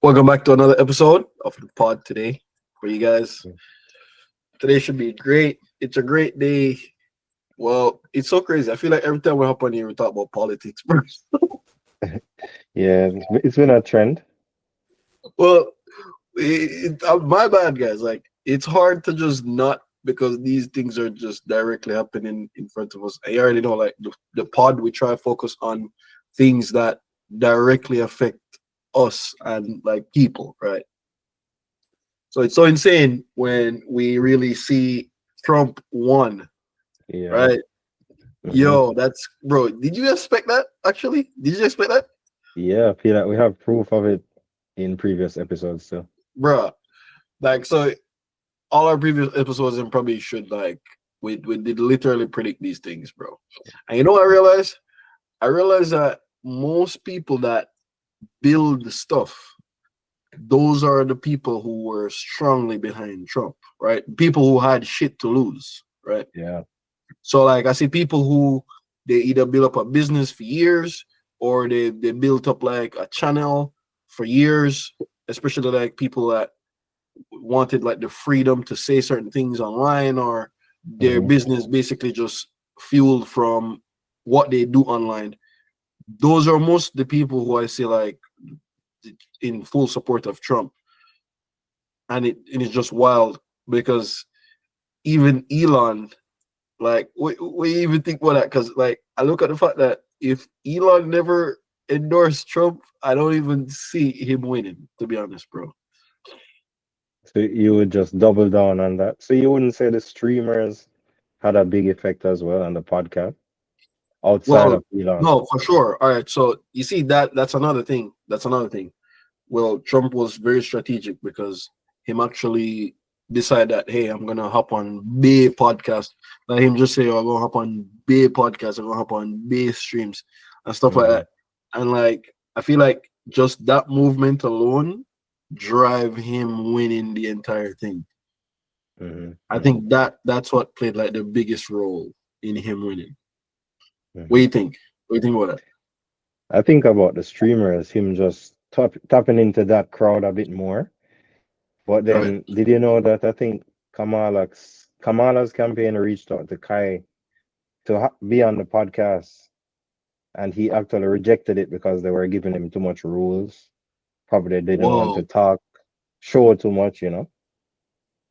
Welcome back to another episode of the pod today for you guys. Today should be great. It's a great day. Well, it's so crazy. I feel like every time we hop on here, we talk about politics first. Yeah, it's been a trend. Well, my bad, guys. Like, it's hard to just not because these things are just directly happening in front of us. I already know, like, the pod, we try to focus on things that directly affect us and, like, people, right? So it's so insane when we really see Trump won, Yeah. right? hmm Yo, that's bro. Did you expect that? Actually, did you expect that, Yeah, I feel like we have proof of it in previous episodes. So bro? Like, so all our previous episodes and probably should like we did literally predict these things, bro. And you know what I realized? I realized that most people that build the stuff, those are the people who were strongly behind Trump, right? People who had shit to lose, right? yeah. So like I see people who they either build up a business for years or they built up like a channel for years, especially like people that wanted like the freedom to say certain things online or their hmm business basically just fueled from what they do online. Those are most the people who I see like in full support of Trump. And it's just wild because even Elon, like, we even think about that because, like, I look at the fact that if Elon never endorsed Trump, I don't even see him winning. To be honest, bro. So you would just double down on that. So you wouldn't say the streamers had a big effect as well on the podcast outside Well, of Elon. no, for sure. All right, so you see that's another thing. That's another thing. Well, Trump was very strategic because him actually decided that, hey, I'm gonna hop on Bay podcast. Let him just say, oh, I'm gonna hop on Bay podcast. I'm gonna hop on Bay streams and stuff like hmm that. And like I feel like just that movement alone drive him winning the entire thing. hmm I hmm think that's what played like the biggest role in him winning. What do hmm you think? What do you think about that? I think about the streamers, him just tapping into that crowd a bit more. But Right. then, did you know that I think Kamala's campaign reached out to Kai to be on the podcast, and he actually rejected it because they were giving him too much rules. Probably didn't want to Whoa, talk, show too much.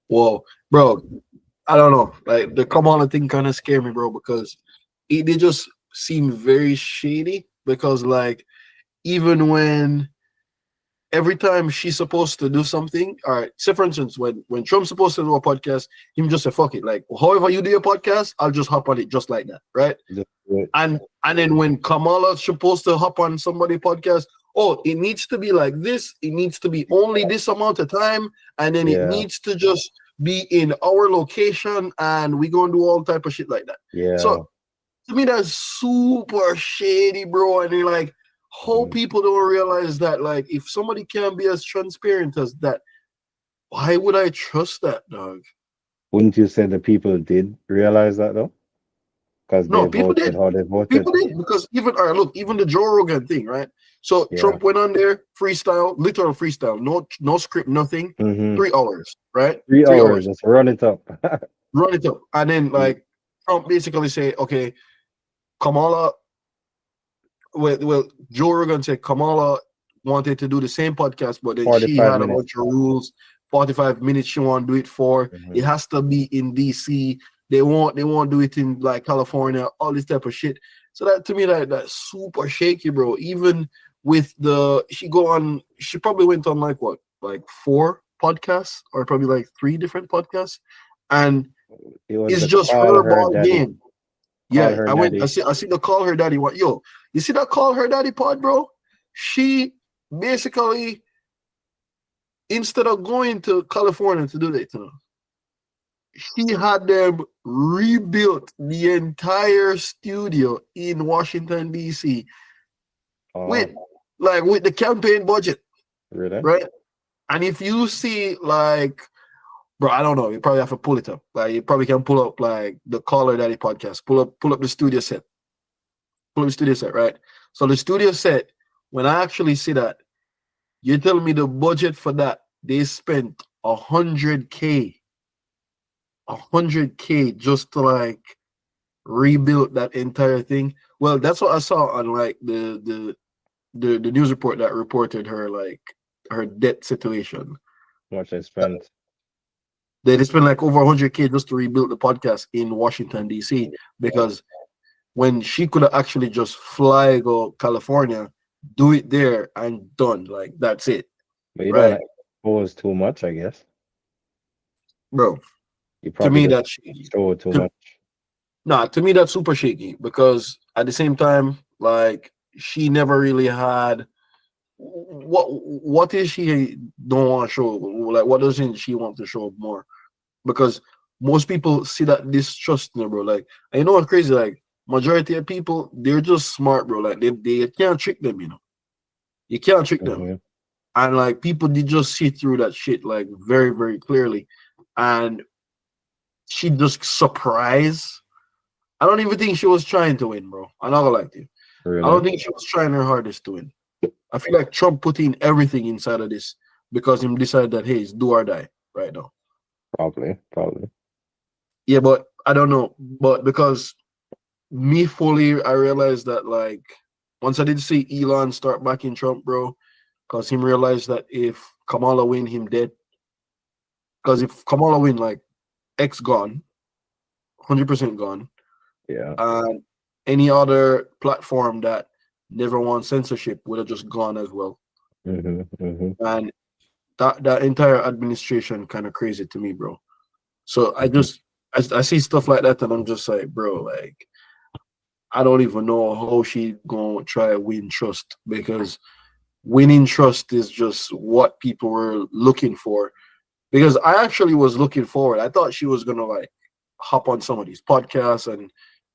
whoa, bro. I don't know. Like the Kamala thing kind of scared me, bro, because they just seem very shady. Because like even when every time she's supposed to do something, all right. Say for instance, when Trump's supposed to do a podcast, him just say fuck it. Like however you do your podcast, I'll just hop on it just like that, right? Just do it. And then when Kamala's supposed to hop on somebody podcast, oh, it needs to be like this. It needs to be only this amount of time, and then it Yeah, needs to just be in our location, and we gonna do all type of shit like that. So yeah. to me, that's super shady, bro. And you're like, how Mhm. people don't realize that, like, if somebody can be as transparent as that, why would I trust that, dog? Wouldn't you say the people did realize that though? Because they No, people voted did. how they voted? People did because even all right, look, even the Joe Rogan thing, right? So Yeah. Trump went on there, freestyle, literal freestyle, no script, nothing. hmm 3 hours, right? Three 3 hours, hours, just run it up. run it up, and then like Trump basically say, okay, Kamala, well, Joe Rogan said Kamala wanted to do the same podcast, but then she 45 had a minutes. bunch of rules. 45 minutes she want to do it for. It hmm has to be in DC. They won't do it in like California, all this type of shit. So that to me that's super shaky, bro. Even with the she probably went on like what, like 4 podcasts or probably like 3 different podcasts. And It was it's the just call her her ball daddy. game. Call Yeah, her I went. I daddy. see. I see the call her daddy one. Yo, you see that call her daddy pod, bro? She basically instead of going to California to do that, she had them rebuilt the entire studio in Washington D.C. with Oh, with the campaign budget, really? right? And if you see like, bro, I don't know, you probably have to pull it up. Like you probably can pull up like the Call Her Daddy podcast. Pull up the studio set. Pull up the studio set, right? So the studio set, when I actually see that, You tell me the budget for that, they spent 100K, 100K just to like rebuild that entire thing. Well, that's what I saw on like the news report that reported her like her debt situation. How much I spent. They spent like over 100K just to rebuild the podcast in Washington D.C. because when she could have actually just fly go California, do it there and done. Like that's it, But you don't right, like expose too much, I guess. bro? You To probably me, just that's shaky. show too To, much. nah, to me, that's super shaky because at the same time, like she never really had what is she don't want to show? Like what doesn't she want to show more? Because most people see that distrust in her, bro. Like, and you know what's crazy? Like, majority of people, they're just smart, bro. Like, they can't trick them, you know. You can't trick them. Mm-hmm. And like people did just see through that shit like very, very clearly. And she just surprised. I don't even think she was trying to win, bro. I'm not gonna lie to you. I Really? don't think she was trying her hardest to win. I feel like Trump put in everything inside of this because him decided that hey, it's do or die right now. Probably. Yeah, but I don't know. But because me fully, I realized that like once I did see Elon start backing Trump, bro, because him realized that if Kamala win, him dead. Because if Kamala win, like X gone, 100% gone, Yeah. and any other platform that never won censorship would have just gone as well. And that entire administration kind of crazy to me, bro. So I see stuff like that and I'm just like, bro, like I don't even know how she gonna try to win trust because winning trust is just what people were looking for. Because I actually was looking forward. I thought she was gonna like hop on some of these podcasts and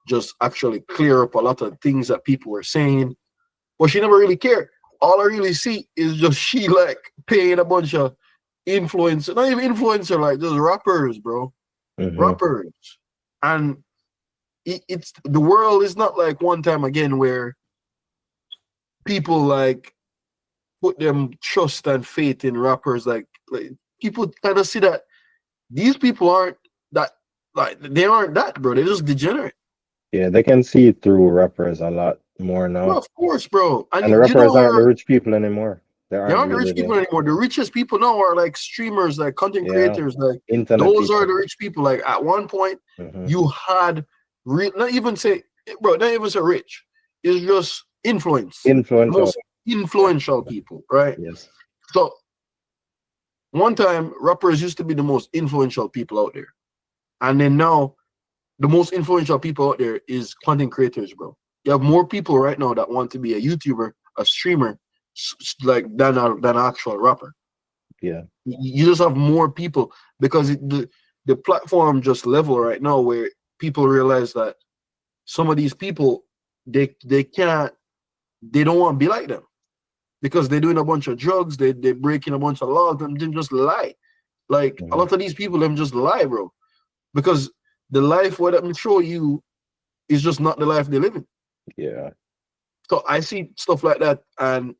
just actually clear up a lot of things that people were saying. But she never really cared. All I really see is just she like paying a bunch of influencer, not even influencer, like just rappers, bro. Rappers. And it's the world is not like one time again where people like put them trust and faith in rappers. Like people kind of see that these people aren't that like they aren't that, bro. They're just degenerate. Yeah, they can see through rappers a lot more Well, now. of course, bro. And the And you know rappers aren't the where rich people anymore. They they aren't aren't the really rich people the anymore. The richest people now are like streamers, like content yeah creators. Like internet those are people. the rich people. Like at one point, you had not even say, bro, not even say rich. It's just influence. The Influential. most influential people, right? Yes. So one time, rappers used to be the most influential people out there, and then now the most influential people out there is content creators, bro. You have more people right now that want to be a YouTuber, a streamer, like than an actual rapper. Yeah. You just have more people because the platform just level right now where people realize that some of these people they can't they don't want to be like them because they're doing a bunch of drugs, they're breaking a bunch of laws, and them just lie. Like a lot of these people, them just lie, bro. Because the life what I'm show you is just not the life they're living. Yeah. So I see stuff like that, and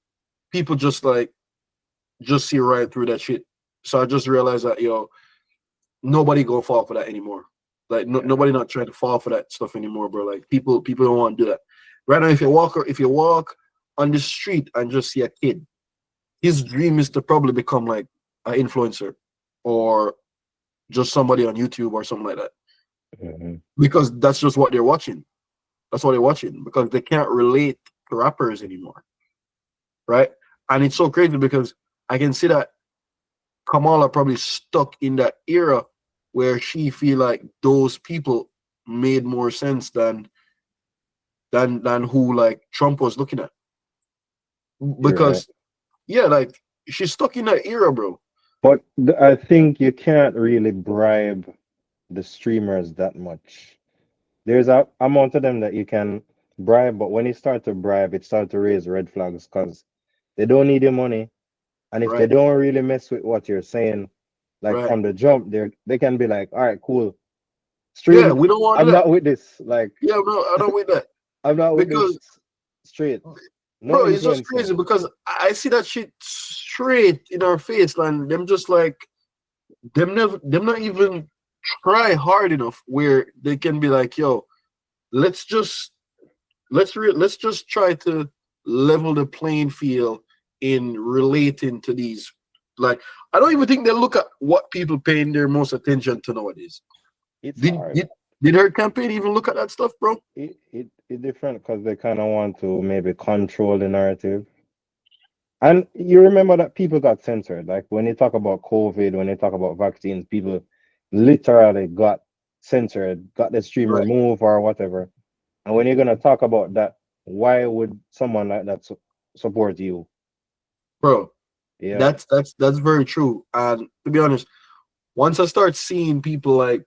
people just like just see right through that shit. So I just realized that nobody go fall for that anymore. Like nobody not trying to fall for that stuff anymore, bro. Like people don't want to do that. Right now, if you walk on the street and just see a kid, his dream is to probably become like an influencer or just somebody on YouTube or something like that. Because that's just what they're watching. That's what they're watching because they can't relate to rappers anymore. Right? And it's so crazy because I can see that Kamala probably stuck in that era where she feel like those people made more sense than who like Trump was looking at. You're right. Because yeah, like she's stuck in that era, bro. But I think you can't really bribe the streamers that much. There's a amount of them that you can bribe, but when you start to bribe, it starts to raise red flags because they don't need your money. And if they Right, don't really mess with what you're saying, like right. from the jump, they can be like, all right, cool. Yeah, Stream, we don't want to I'm do that. not with this. Like, Yeah, no, I don't with that. I'm not with this Because straight. No bro, it's just influencing. crazy because I see that shit straight in our face, and them just like them not even try hard enough where they can be like, yo, let's just let's just try to level the playing field in relating to these. Like, I don't even think they look at what people paying their most attention to nowadays. It's Did hard. did, did her campaign even look at that stuff, bro? It different because they kind of want to maybe control the narrative. And you remember that people got censored. Like when they talk about COVID, when they talk about vaccines, people literally got censored, got the stream Right, removed or whatever. And when you're gonna talk about that, why would someone like that support you? bro. Yeah. That's very true. And to be honest, once I start seeing people like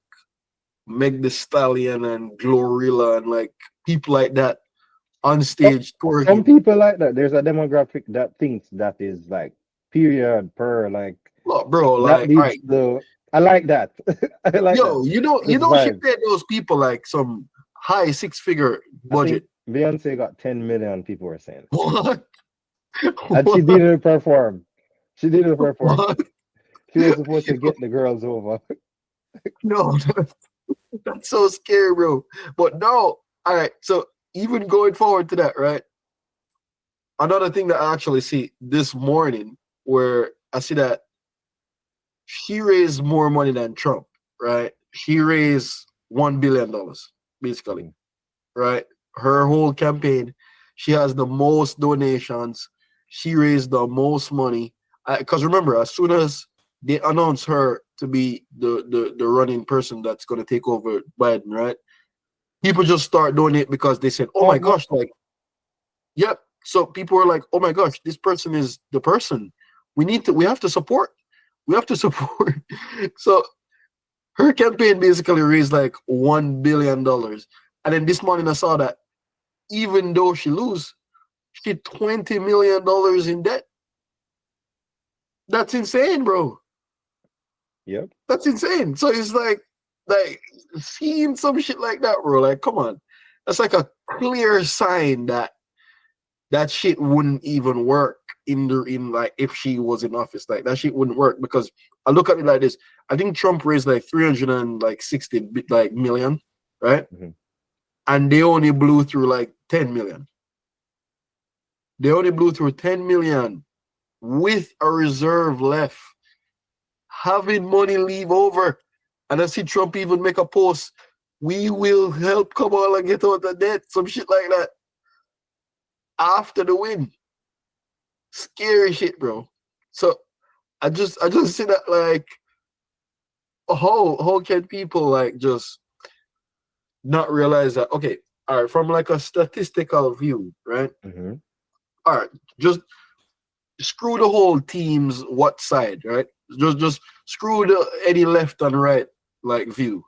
Meg the Stallion and Glorilla and like people like that on Some stage some twerking, people like that. There's a demographic that thinks that is like period per like look, bro, that like, all needs right, the I like that. I like that. yo, you This know, she vibe. paid those people like some high six-figure I think budget. Beyonce got 10 million people were saying. What? And she What? didn't perform. She didn't perform. What? She was supposed to Yo, get the girls over. no, that's so scary, bro. But no, all right. So even going forward to that, right? Another thing that I actually see this morning, where I see that she raised more money than Trump, right? She raised $1 billion, basically, Mhm. right? Her whole campaign, she has the most donations. She raised the most money. Because remember, as soon as they announced her to be the running person that's going to take over Biden, right? People just start doing it because they said, "Oh Oh, my gosh!" Like, yep. So people were like, "Oh my gosh, this person is the person. We have to support. We have to support." So her campaign basically raised like $1 billion. And then this morning I saw that even though she lose, she $20 million in debt. That's insane, bro. yep. That's insane. So it's like seeing some shit like that, bro. Like, come on. That's like a clear sign that that shit wouldn't even work in like if she was in office. Like that shit wouldn't work because I look at it like this. I think Trump raised like 360 like million, right? Mhm. And they only blew through like 10 million. They only blew through 10 million with a reserve left, having money leave over. And I see Trump even make a post. We will help Kamala get out of debt, some shit like that. After the win. Scary shit, bro. So I just see that like how can people like just not realize that okay, all right, from like a statistical view, right? Mhm. All right, just screw the whole team's what side, right? Just screw the any left and right like view.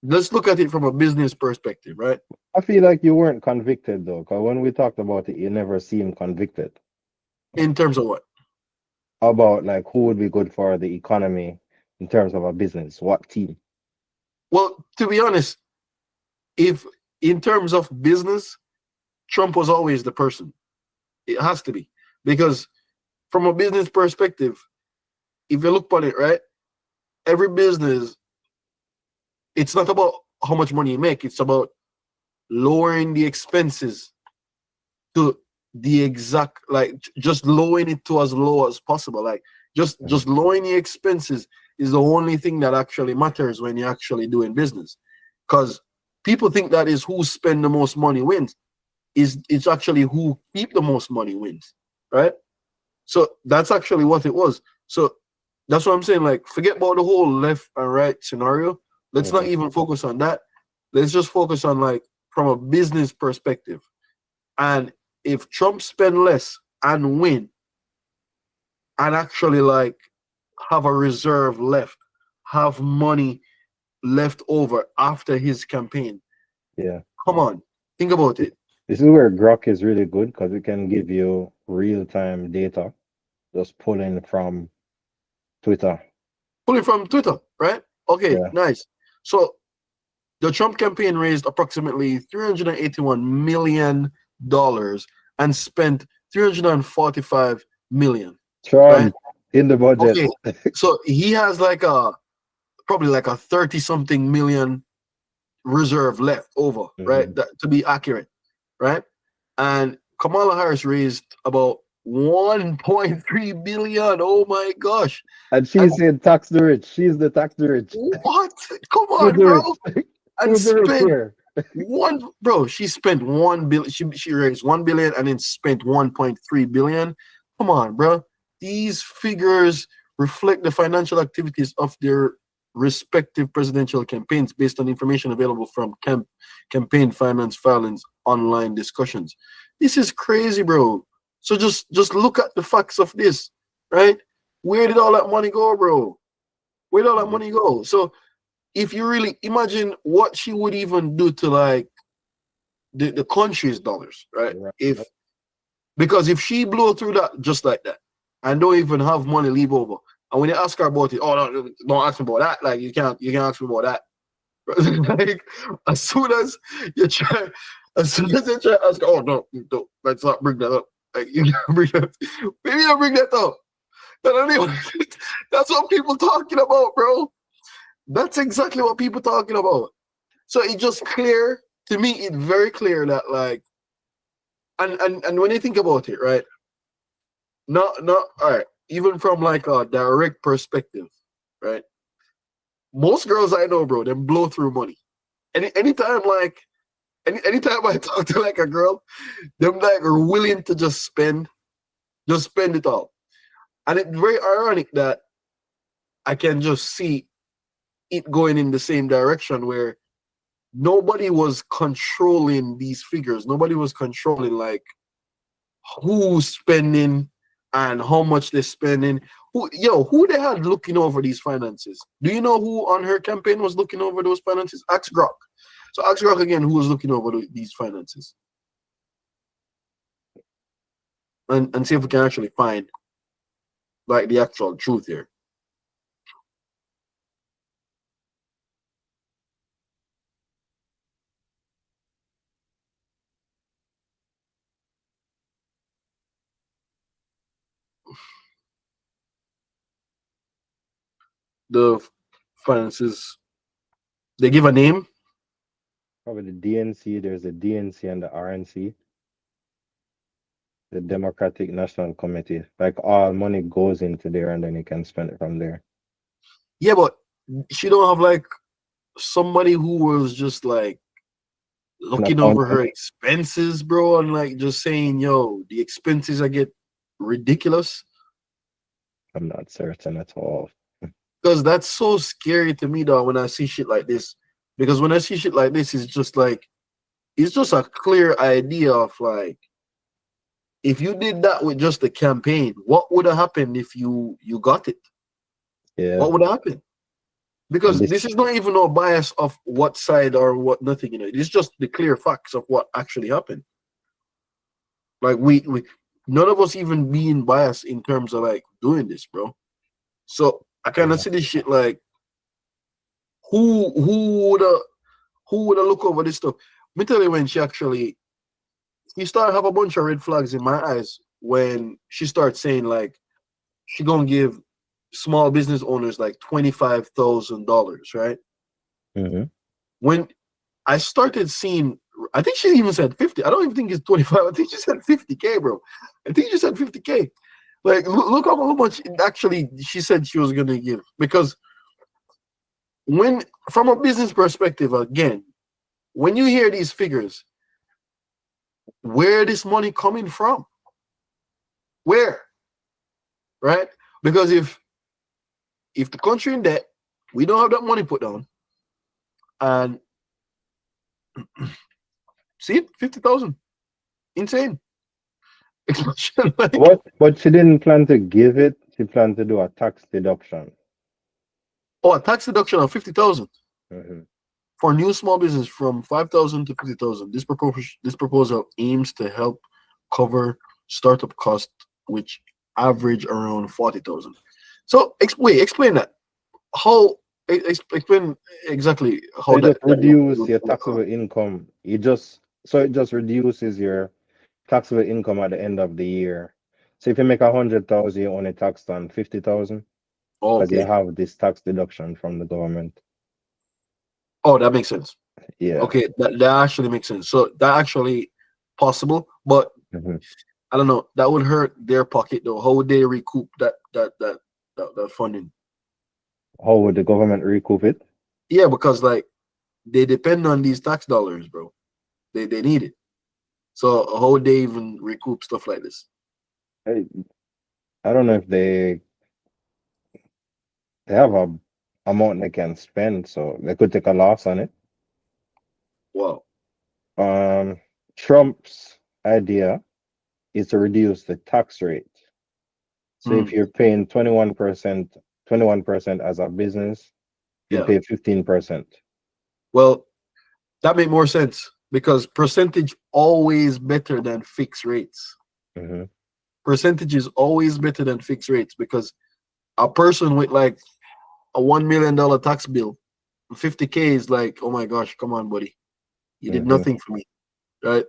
Let's look at it from a business perspective, right? I feel like you weren't convicted though, because when we talked about it, you never seemed convicted In terms of what? about like who would be good for the economy in terms of a business, what team. Well, to be honest, if in terms of business, Trump was always the person. It has to be. Because from a business perspective, if you look on it, right, every business, it's not about how much money you make, it's about lowering the expenses to the exact like just lowering it to as low as possible. Like Mhm. just lowering the expenses is the only thing that actually matters when you're actually doing business. Because people think that is who spend the most money wins. Is it's actually who keep the most money wins, right? So that's actually what it was. So that's what I'm saying. Like, forget about the whole left and right scenario. Let's not Mhm. even focus on that. Let's just focus on like from a business perspective. And if Trump spend less and win and actually like have a reserve left, have money left over after his campaign, Yeah. come on, think about it. This is where Grok is really good because it can give you real-time data, just pulling from Twitter. Pull it from Twitter, right? Okay, Yeah. nice. So the Trump campaign raised approximately $381 million and spent 345 million. right? Trump in the budget. Okay, so he has like a probably like a 30 something million reserve left over, right? Mhm. That, to be accurate, right? And Kamala Harris raised about 1.3 billion. Oh my gosh. And And she said tax the rich. She's the tax the rich. what? Come Who's on, the bro. rich? And Who's the rich spent here? one, bro. She spent 1 billion. She raised 1 billion and then spent 1.3 billion. Come on, bro. These figures reflect the financial activities of their respective presidential campaigns based on information available from campaign finance filings, online discussions. This is crazy, bro. So just look at the facts of this, right? Where did all that money go, bro? Where did all that Mhm. money go? So if you really imagine what she would even do to like the country's dollars, right? Right. If because if she blow through that just like that and don't even have money leave over, and when you ask her about it, oh no, don't ask me about that. Like you can't ask me about that. Like as soon as you try, as soon as you try to ask, her, oh no, don't, let's not bring that up. Like you can't bring that. Maybe you bring that up. But anyway, that's what people talking about, bro. That's exactly what people talking about. So it just clear to me. It's very clear that like, and when you think about it, right? Not all right. Even from like a direct perspective, right? Most girls I know, bro, them blow through money. Anytime like anytime I talk to like a girl, them like are willing to just spend it all. And it's very ironic that I can just see it going in the same direction where nobody was controlling these figures. Nobody was controlling like who's spending and how much they're spending. Who they had looking over these finances? Do you know who on her campaign was looking over those finances? Ask Grok. So ask Grok again who was looking over these finances, and see if we can actually find like the actual truth here. The finances, they give a name. Probably the DNC. There's the DNC and the RNC, the Democratic National Committee. Like all money goes into there, and then you can spend it from there. Yeah, but she don't have like somebody who was just like An looking over accountant. her expenses, bro, and like just saying, yo, the expenses I get ridiculous. I'm not certain at all. Because that's so scary to me, though, when I see shit like this. Because when I see shit like this, it's just like it's just a clear idea of like if you did that with just the campaign, what would have happened if you got it? Yeah, What would have happened? and Because this this is not even no bias of what side or what nothing, It's just the clear facts of what actually happened. Like we none of us even being biased in terms of like doing this, bro. So I kind of yeah, see this shit like who would have who would have look over this stuff? Me tell you when she started have a bunch of red flags in my eyes when she starts saying like she gonna give small business owners like $25,000, right? hmm When I started seeing, I think she even said 50. I don't even think it's 25. I think she said 50K, bro. I think she said 50K. Like, look how much actually she said she was gonna give. Because when, from a business perspective, again, when you hear these figures, where this money coming from? Where, right? Because if the country in debt, we don't have that money put down, and see, 50,000, insane. Like, But she didn't plan to give it. She planned to do a tax deduction. oh, a tax deduction of 50,000 hmm for new small business from 5,000 to 50,000. This proposal aims to help cover startup costs, which average around 40,000. So explain that. How explain exactly So how you that, just that reduce would your work taxable out. income. You just so it just reduces your taxable income at the end of the year. So if you make 100,000, you only taxed on 50,000 because you Okay. have this tax deduction from the government. Oh, that makes sense. Yeah. Okay, that actually makes sense. So that actually possible, but hmm I don't know. That would hurt their pocket though. How would they recoup that funding? How would the government recoup it? Yeah, because like they depend on these tax dollars, bro. They need it. So how would they even recoup stuff like this? I, I don't know if they have a amount they can spend, so they could take a loss on it. Wow. Um, Trump's idea is to reduce the tax rate. So if Hmm. you're paying 21% as a business, you Yeah. pay 15%. Well, that make more sense because percentage always better than fixed rates. hmm Percentage is always better than fixed rates because a person with like a $1 million tax bill, 50K is like, oh my gosh, come on, buddy. You did hmm nothing for me. Right.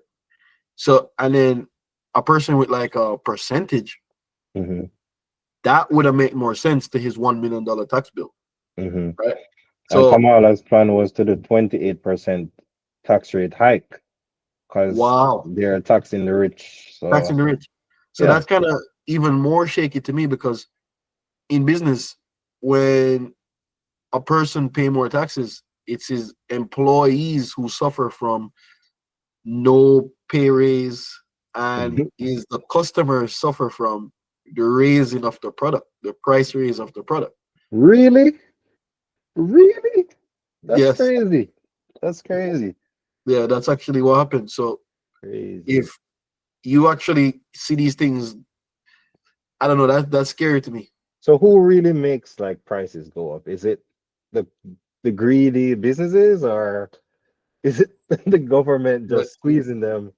So and then a person with like a percentage, hmm that would have made more sense to his $1 million tax bill. hmm Right. And So Kamala's plan was to do 28% tax rate hike because wow. they're taxing the rich. So Taxing the rich. So yeah. that's kind of even more shaky to me because in business, when a person pay more taxes, it's his employees who suffer from no pay raise, and Mhm. is the customers suffer from the raising of the product, the price raise of the product. Really? Really? That's Yes, crazy. That's crazy. yeah, that's actually what happened. So Crazy. if you actually see these things, I don't know, that's scary to me. So who really makes like prices go up? Is it the the greedy businesses or is it the government But just squeezing them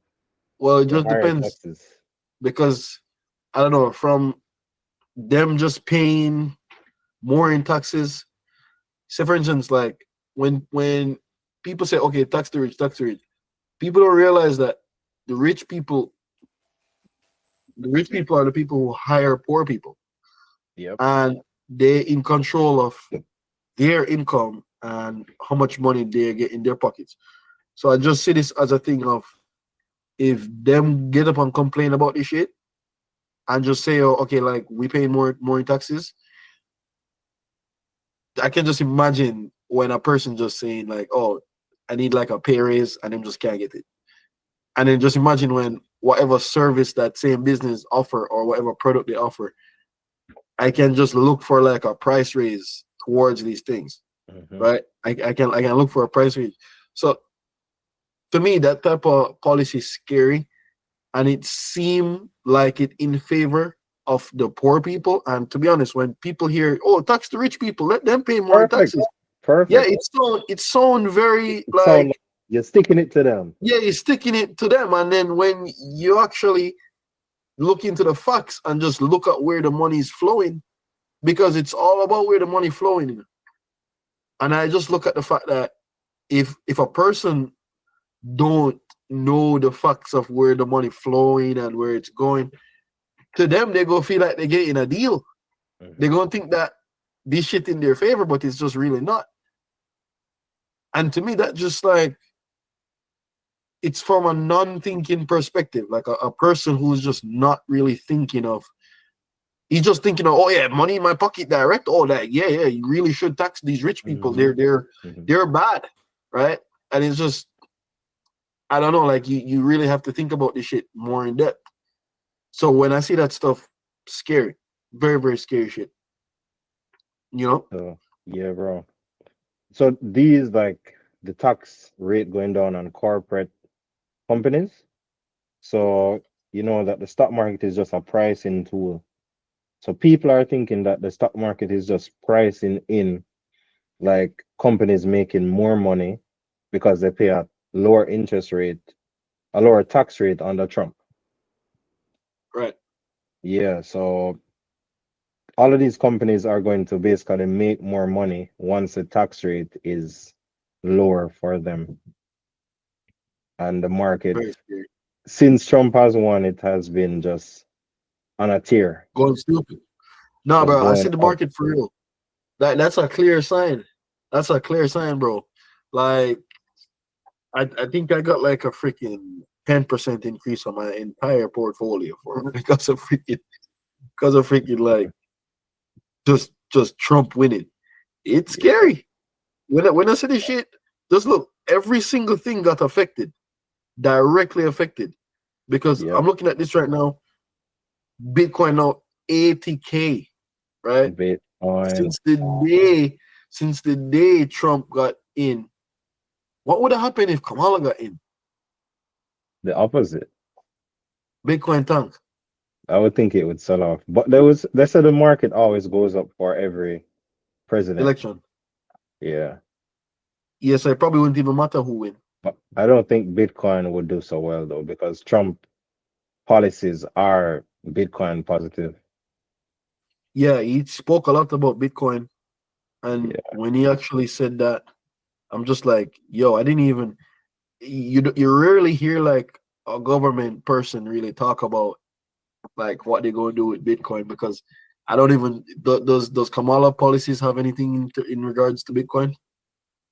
well, it for just higher depends taxes? because I don't know, from them just paying more in taxes. Say for instance, like when people say, okay, tax the rich, people don't realize that the rich people, the rich people are the people who hire poor people, Yep. and they're in control of their income and how much money they get in their pockets. So I just see this as a thing of if them get up and complain about this shit and just say, oh, okay, like we pay more in taxes. I can just imagine when a person just saying like, oh, I need like a pay raise and them just can't get it. And then just imagine when whatever service that same business offer or whatever product they offer, I can just look for like a price raise towards these things, hmm right? I can look for a price raise. So to me, that type of policy is scary, and it seemed like it in favor of the poor people. And to be honest, when people hear, "Oh, tax the rich people, let them pay more in Perfect. taxes," yeah, Perfect. it sound very It sounds like like you're sticking it to them. yeah, you're sticking it to them, and then when you actually look into the facts and just look at where the money is flowing, because it's all about where the money flowing. And I just look at the fact that if a person don't know the facts of where the money flowing and where it's going, to them they go feel like they're getting a deal. They're hmm gonna think that this shit in their favor, but it's just really not. And to me, that just like it's from a non-thinking perspective, like a person who's just not really thinking of. He's just thinking of, oh yeah, money in my pocket direct. Oh, that yeah, you really should tax these rich people. hmm hmm They're bad, right? And it's just I don't know, like you really have to think about this shit more in depth. So when I see that stuff, scary, very very scary shit. You know? So yeah, bro. So these like the tax rate going down on corporate companies. So you know that the stock market is just a pricing tool. So people are thinking that the stock market is just pricing in like companies making more money because they pay a lower interest rate, a lower tax rate under Trump. Right. Yeah, so all of these companies are going to basically make more money once the tax rate is lower for them. And the market, Very scary. since Trump has won, it has been just on a tier, going stupid. Nah, just bro, I going see the up. market for real. That's a clear sign. That's a clear sign, bro. Like I think I got like a freaking 10% increase on my entire portfolio for because of freaking like just Trump winning. It's Yeah, scary. When I see this shit, just look, every single thing got affected, directly affected. Because yep. I'm looking at this right now, Bitcoin now 80K, right? Bitcoin, Since the day since the day Trump got in, what would have happened if Kamala got in? the opposite. Bitcoin tank I would think it would sell off, but they said the market always goes up for every president. election. Yeah, Yes, I probably wouldn't even matter who win. but I don't think Bitcoin would do so well though because Trump policies are Bitcoin positive. Yeah, he spoke a lot about Bitcoin, and Yeah, when he actually said that, I'm just like, yo, I didn't even. You rarely hear like a government person really talk about like what they're going to do with Bitcoin because I don't even does Kamala policies have anything in regards to Bitcoin?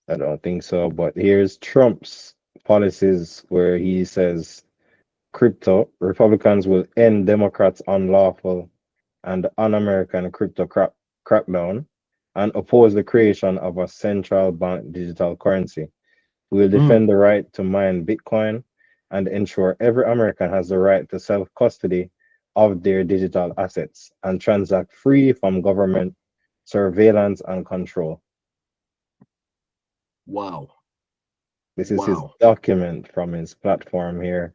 I don't think so. But here's Trump's policies where he says crypto Republicans will end Democrats' unlawful and un-American crackdown and oppose the creation of a central bank digital currency. We will Mm, defend the right to mine Bitcoin and ensure every American has the right to self-custody of their digital assets and transact free from government surveillance and control. wow, This is his wow. document from his platform here,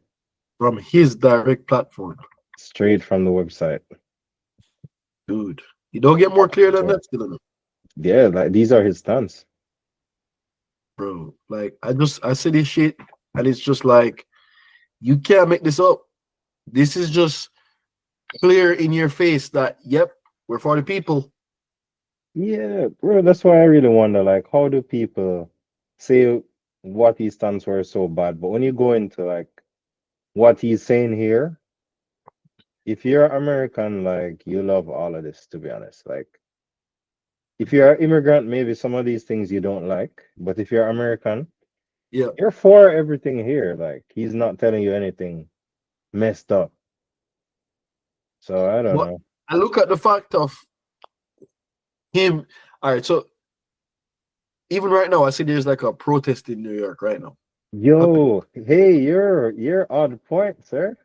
From his direct platform, straight from the website. dude. You don't get more clear than that, still, Yeah, like these are his stunts. bro. Like I see this shit, and it's just like you can't make this up. This is just clear in your face that yep, we're for the people. Yeah, bro, that's why I really wonder, like, how do people say what he stands for is so bad, but when you go into like what he's saying here, if you're American, like you love all of this, to be honest. Like, if you're an immigrant, maybe some of these things you don't like, but if you're American, Yeah, you're for everything here. Like, he's not telling you anything messed up. So I don't but know. I look at the fact of him. All right, so even right now, I see there's like a protest in New York right now happening. Yo, hey, you're on point, sir.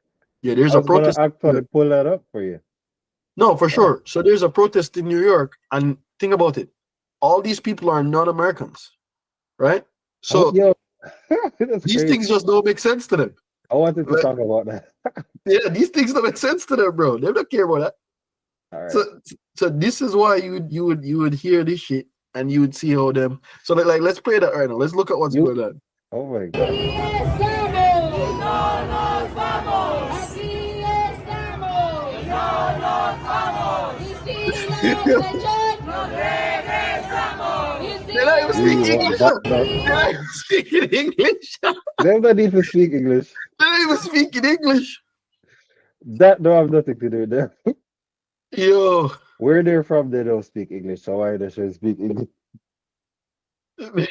Yeah, there's I a was gonna protest in New actually York. pull that up for you. No, for Oh, sure. So there's a protest in New York, and think about it. All these people are non-Americans, right? oh, So yo, that's these crazy. things just don't make sense to them. I wanted to Like, talk about that. yeah, these things don't make sense to them, bro. They don't care about that. All So, right. so this is why you would hear this shit and you would see how them. So like let's play that right now. Let's look at what's You, going on. oh my God. Estamos, no nos vamos. Aquí estamos, no nos vamos. Y si nos echan, nos regresamos. Y si They're not even We nos speaking want English. back Huh? back. echan, They're not even speaking English. They don't need to speak English. They're not even speaking English. That don't have nothing to do with them. Yo. Where they're from, they don't speak English. So why they should speak English?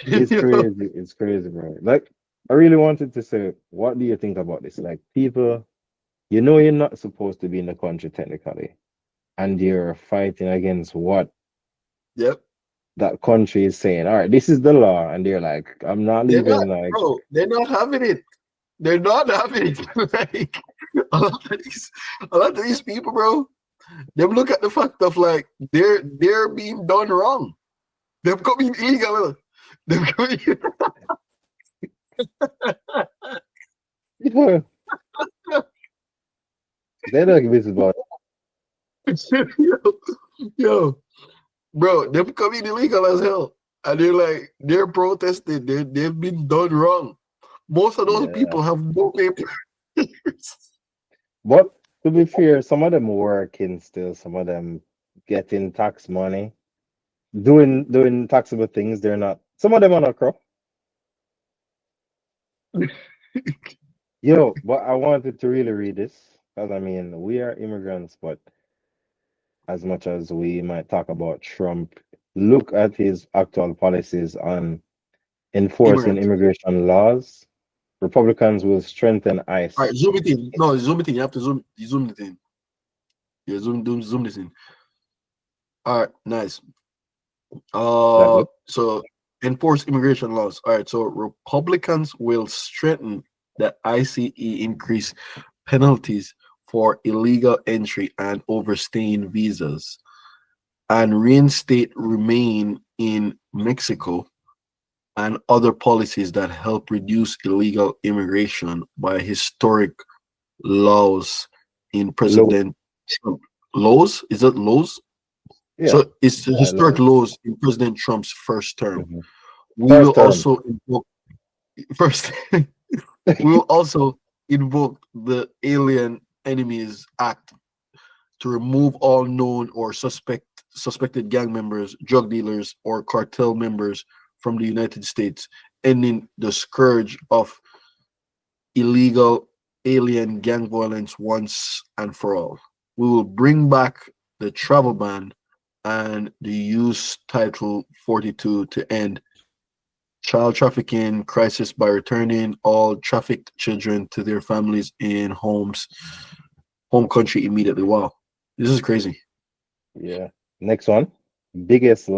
It's Yo. crazy. It's crazy, bro. Like, I really wanted to say, what do you think about this? Like, people, you know, you're not supposed to be in the country technically, and you're fighting against what Yep. that country is saying. All right, this is the law, and they're like, I'm not They're not, leaving. Like, bro. They're not having it. They're not having it. Like a lot of these people, bro. They look at the fact of like they're being done wrong. They're becoming illegal. They're becoming yeah, they don't give a about. yo, yo, bro, they're becoming illegal as hell. And they're protesting. They've been done wrong. Most of those Yeah, people have no papers. but to be fair, some of them working still. Some of them getting tax money, doing taxable things. They're not. Some of them are not corrupt. Yo, but I wanted to really read this. Because I mean, we are immigrants, but as much as we might talk about Trump, look at his actual policies on enforcing Immigrants. immigration laws. Republicans will strengthen All right, ICE. zoom it in. No, zoom it in. You have to zoom. You zoom it in. Yeah, zoom this in. All right, nice. That good? So enforce immigration laws. All right, so Republicans will strengthen the ICE, increase penalties for illegal entry and overstaying visas, and reinstate remain in Mexico and other policies that help reduce illegal immigration by historic laws in Low. President Trump. Laws? Is it laws? Yeah. So it's the historic Low. laws in President Trump's first term. Mhm. We will First term. also invoke first. We will also invoke the Alien Enemies Act to remove all known or suspected gang members, drug dealers, or cartel members from the United States, ending the scourge of illegal alien gang violence once and for all. We will bring back the travel ban and the use Title 42 to end child trafficking crisis by returning all trafficked children to their families in home country immediately. Wow, this is crazy. Yeah. Next one. Largest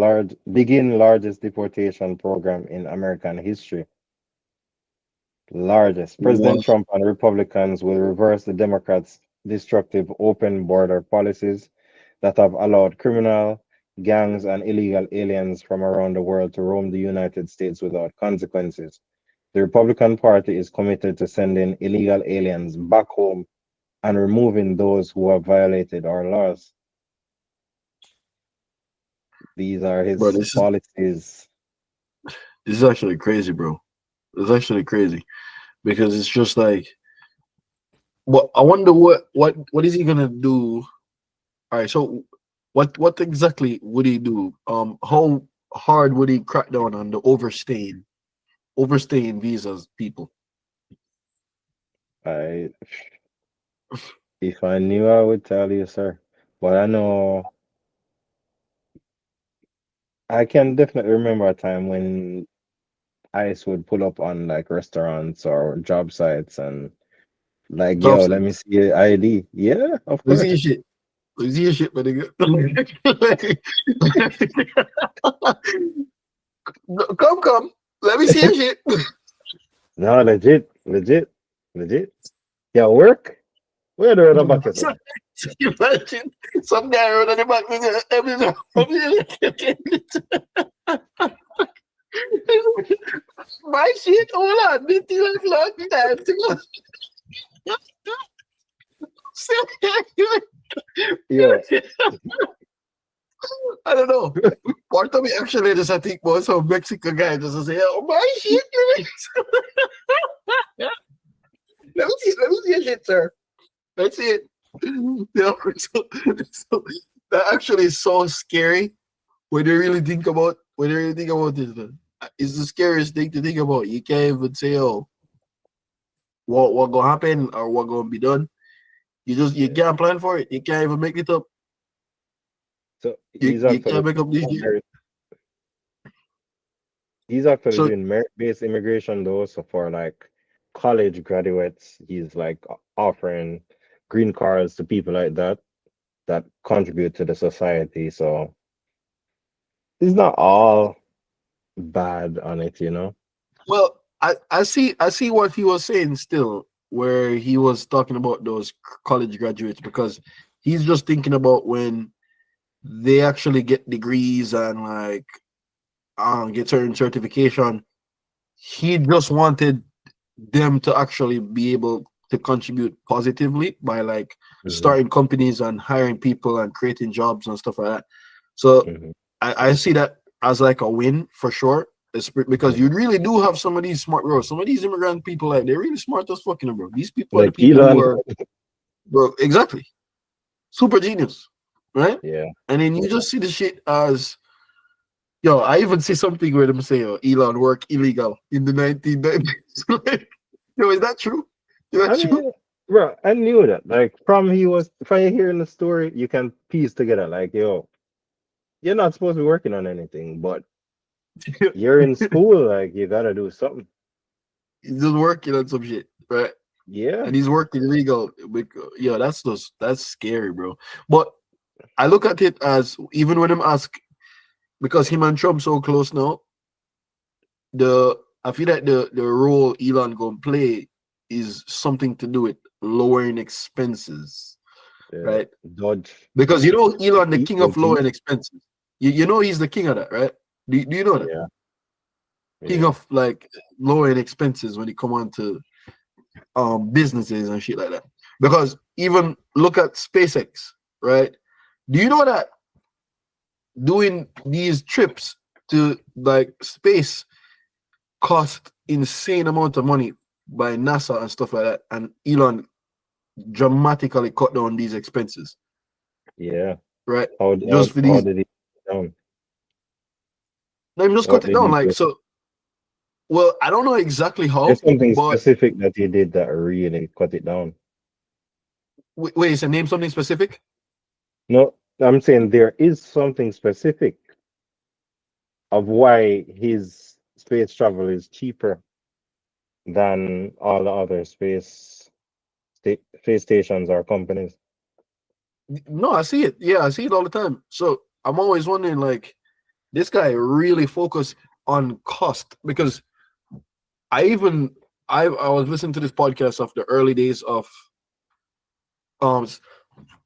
deportation program in American history. Largest. Wow. President Trump and Republicans will reverse the Democrats' destructive open border policies that have allowed criminal gangs and illegal aliens from around the world to roam the United States without consequences. The Republican Party is committed to sending illegal aliens back home and removing those who have violated our laws. These are Bro, his this policies. is actually crazy, bro. It's actually crazy because it's just like, well, I wonder what is he gonna do? All right, so what exactly would he do? How hard would he crack down on the overstaying visas people? I, if I knew, I would tell you, sir. But I know I can definitely remember a time when ICE would pull up on like restaurants or job sites and like, Job yo, let me sites. see your ID. Yeah, of Let me see your course. shit. Let me see your shit, my nigga. No, come. Let me see your shit. No, legit, legit, legit. Yeah, work. Where the other bucket? So, you imagine some guy running the back with my shit, hold on, this thing is long time to go. Yeah, I don't know. Part of me actually just I think about some Mexican guy just to say, oh my shit. Let me see your shit, sir. Let's see it. You know, so that actually is so scary when you really think about this. It's the scariest thing to think about. You can't even say, oh, what gonna happen or what gonna be done. You can't plan for it. You can't even make it up. so You can't make up this shit. he's actually So doing merit-based immigration though. So for like college graduates, he's like offering green cards to people like that contribute to the society. So it's not all bad on it, you know. well, I see what he was saying still, where he was talking about those college graduates because he's just thinking about when they actually get degrees and like get certain certification. He just wanted them to actually be able to contribute positively by like Mhm, starting companies and hiring people and creating jobs and stuff like that. So mhm, I see that as like a win for sure. Because mhm. you really do have some of these smart bro. Some of these immigrant people, like they're really smart as fucking bro. These people are the Like people who Elon, are bro, exactly super genius, right? yeah. And then you just see the shit as yo. I even see something where them say, "Oh, Elon work illegal in the 1990s." Like, yo, is that true? Is I that true? mean, Bro, I knew that. Like from you hearing the story, you can piece together. Like, yo, you're not supposed to be working on anything, but you're in school. Like, you gotta do something. He's just working on some shit, right? Yeah, And he's working illegal. Yeah, that's scary, bro. But I look at it as even when I'm asked because him and Trump so close now, the I feel like the role Elon gonna play is something to do with lowering expenses, yeah. right? Dodge, Because you know Elon, the eat king your of teeth. lowering expenses. You know he's the king of that, right? Do you know that? Yeah, King yeah, of like lowering expenses when it come on to businesses and shit like that. Because even look at SpaceX, right? Do you know that doing these trips to like space cost insane amount of money by NASA and stuff like that, and Elon dramatically cut down these expenses, yeah. right? How how Just for how these, did he down? let me just cut What it did down. he Like do? so, well, I don't know exactly There's how, something but specific that he did that really cut it down. wait, so name something specific. No, I'm saying there is something specific of why his space travel is cheaper than all the other space stations or companies. No, I see it. Yeah, I see it all the time. So I'm always wondering, like, this guy really focused on cost because I even I was listening to this podcast of um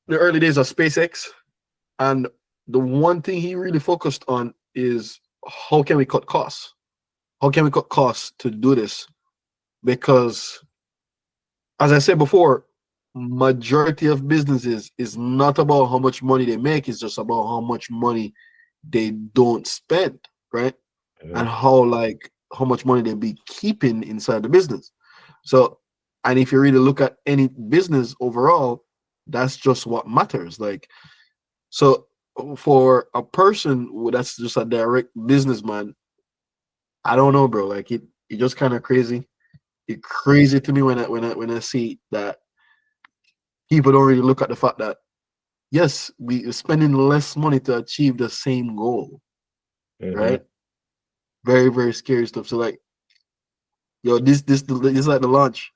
the early days of SpaceX, and the one thing he really focused on is how can we cut costs? How can we cut costs to do this? Because as I said before, majority of businesses is not about how much money they make, it's just about how much money they don't spend, right? And Mhm. how much money they be keeping inside the business. So, and if you really look at any business overall, that's just what matters. Like, so for a person that's just a direct businessman, I don't know, bro. Like it just kind of crazy. It crazy to me when I see that people don't really look at the fact that yes, we are spending less money to achieve the same goal, Mhm. right? Very, very scary stuff. So like, yo, this is like the launch.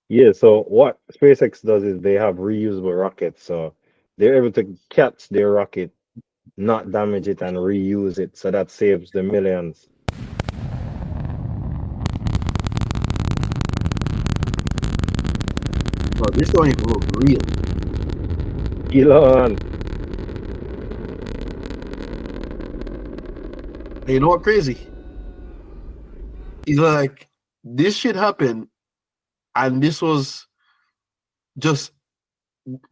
Yeah, so what SpaceX does is they have reusable rockets, so they're able to catch their rocket, not damage it, and reuse it. So that saves the millions. Bro, this don't even look real. Elon, And you know what crazy? He's like, this shit happened, and this was just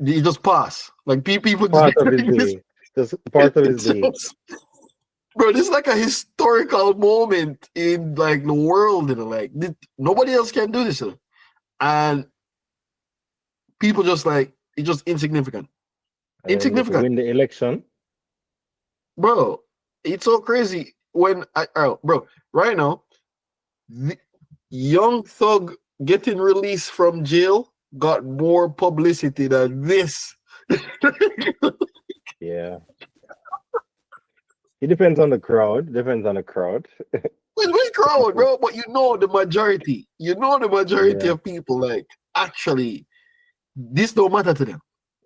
it just passed. Like people just part of his like this. day, just part of his It's day. just, bro, this is like a historical moment in like the world, like nobody else can do this, and people just like it's just insignificant, And then just insignificant, win the election. bro. It's so crazy when bro, right now, the young thug getting released from jail got more publicity than this. Yeah. It depends on the crowd. Depends on the crowd. Which crowd, bro? But you know the majority. You know the majority Yeah, of people like actually this don't matter to them.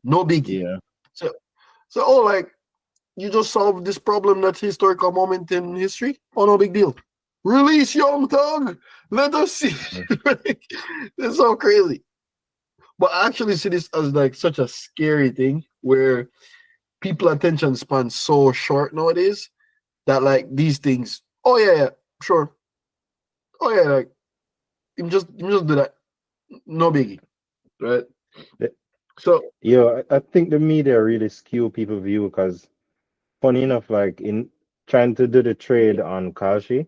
No biggie. yeah. So oh like you just solved this problem that's historical moment in history. Oh no big deal. Release young thug. Let us see. Like, it's so crazy. But I actually see this as like such a scary thing where people attention span so short nowadays that like these things. Oh yeah, sure. Oh yeah, like you just do that. No biggie, right? The- So Yeah, I think the media really skew people view because funny enough, like in trying to do the trade on Kashi,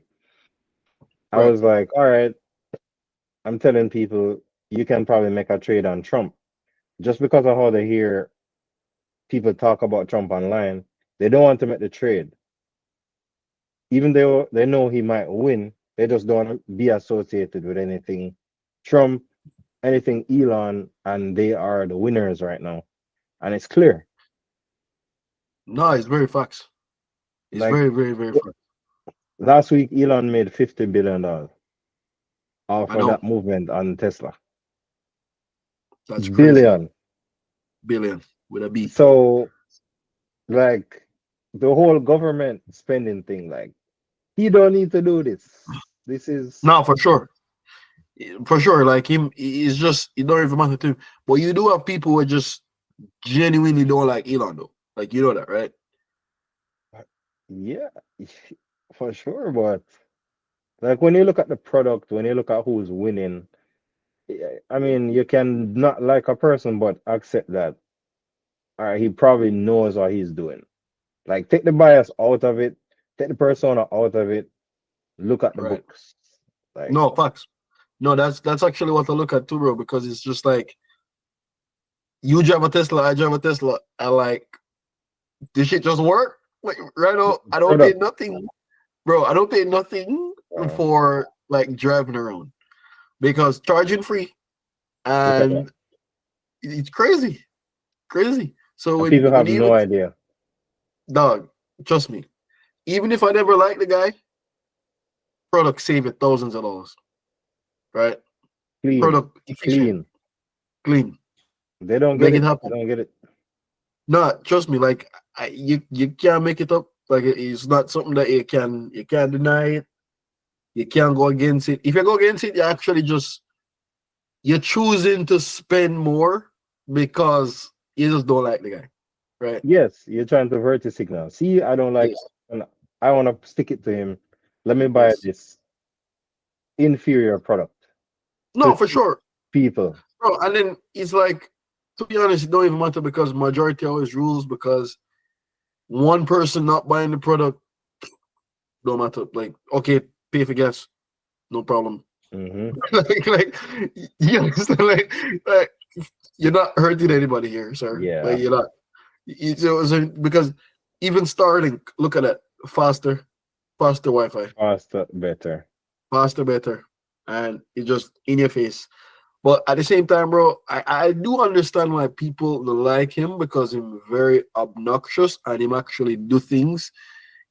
I right, was like, all right, I'm telling people you can probably make a trade on Trump. Just because of how they hear people talk about Trump online, they don't want to make the trade. Even though they know he might win, they just don't want to be associated with anything Trump anything Elon, and they are the winners right now, and it's clear. No, it's very facts. It's Like very, very, very facts. last week, Elon made $50 billion off I of know. that movement on Tesla. That's crazy. Billion. Billion with a B. So, like the whole government spending thing, like he don't need to do this. This is No, for sure. For sure. Like him, he's just, it don't even matter to him. But you do have people who just genuinely don't like Elon, though. Like, you know that, right? yeah, for sure. But like when you look at the product, when you look at who's winning, I mean, you can not like a person, but accept that he probably knows what he's doing. Like take the bias out of it, take the persona out of it, look at the Right. books. Like No, facts. No, that's actually what I look at too, bro, because it's just like you drive a Tesla, I drive a Tesla, and like this shit just work. Like right now, I don't pay product. nothing, bro. I don't pay nothing Wow. for like driving around because charging free Look at that. and it's crazy, crazy. So And when people have even no idea. dog, trust me, even if I never like the guy, product save it thousands of dollars, right? Clean, Product efficient, clean. clean, They don't get make it it. happen. They don't get it. No, trust me, like you can't make it up. Like it's not something that you can't deny it. You can't go against it. If you go against it, you're choosing to spend more because you just don't like the guy, right? Yes, you're trying to vert the signal. See, I don't like, Yes, and I want to stick it to him. Let me buy yes. this inferior product No, to for sure, people. bro. And then it's like, to be honest, it don't even matter because majority always rules because one person not buying the product don't matter. Like, okay, pay for gas, no problem. Hmm. like you understand, like you're not hurting anybody here, sir. Yeah, Like you're not. So because even Starlink, look at that, faster Wi-Fi, faster, better. faster, better, and it just in your face. But at the same time, bro, I do understand why people like him because he's very obnoxious and him actually do things.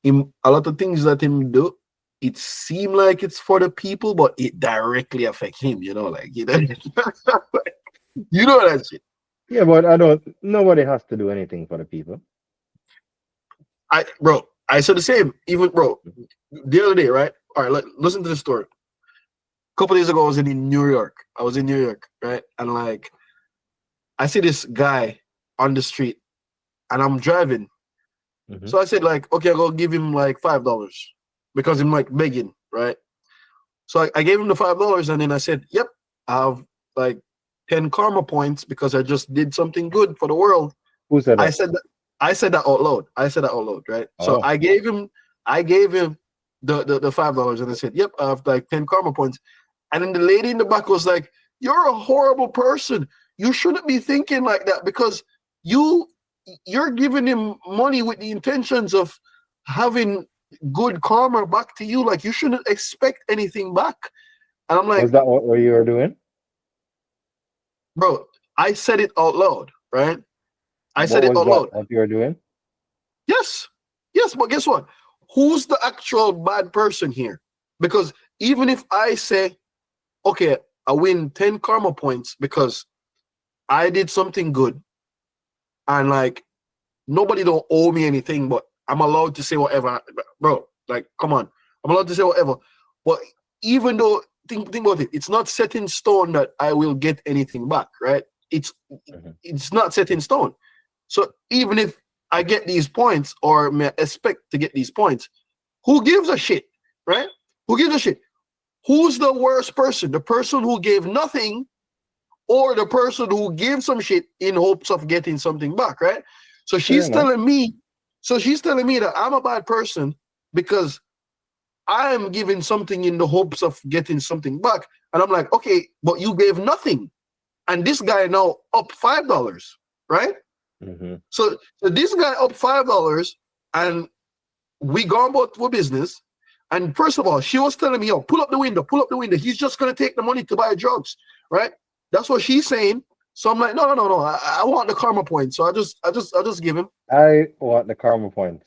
Him a lot of things that him do, it seem like it's for the people, but it directly affect him. You know, like you know, you know that shit. Yeah, but I don't. Nobody has to do anything for the people. I said the same. Even bro, the other day, right? All right, listen to the story. A couple days ago, I was in New York. I was in New York, right? And like, I see this guy on the street, and I'm driving. Mhm. So I said, like, okay, I'll go give him like $5 because I'm like begging, right? So I gave him the $5, and then I said, yep, I have like 10 karma points because I just did something good for the world. Who said I that? said that I said that out loud. I said that out loud, right? So Oh, I gave him the $5 and I said, yep, I have like 10 karma points. And then the lady in the back was like, you're a horrible person. You shouldn't be thinking like that because you're giving him money with the intentions of having good karma back to you. Like you shouldn't expect anything back. And I'm like, was that what you were doing? bro, I said it out loud, right? I What said it was out that? loud. What you were doing? Yes. Yes, but guess what? Who's the actual bad person here? Because even if I say, okay, I win 10 karma points because I did something good and like nobody don't owe me anything, but I'm allowed to say whatever. Bro, like, come on. I'm allowed to say whatever. But even though, think about it, it's not set in stone that I will get anything back, right? It's Mhm. it's not set in stone. So even if I get these points or may expect to get these points, who gives a shit, right? Who gives a shit? Who's the worst person? The person who gave nothing or the person who gave some shit in hopes of getting something back, right? So Fair she's enough. telling me, that I'm a bad person because I am giving something in the hopes of getting something back. And I'm like, okay, but you gave nothing. And this guy now up $5, right? Hmm. So this guy up $5 and we gone about for business. And first of all, she was telling me, yo, pull up the window, pull up the window. He's just gonna take the money to buy drugs, right? That's what she's saying. So I'm like, no, no, no, no. I want the karma points. So I just give him. I want the karma points.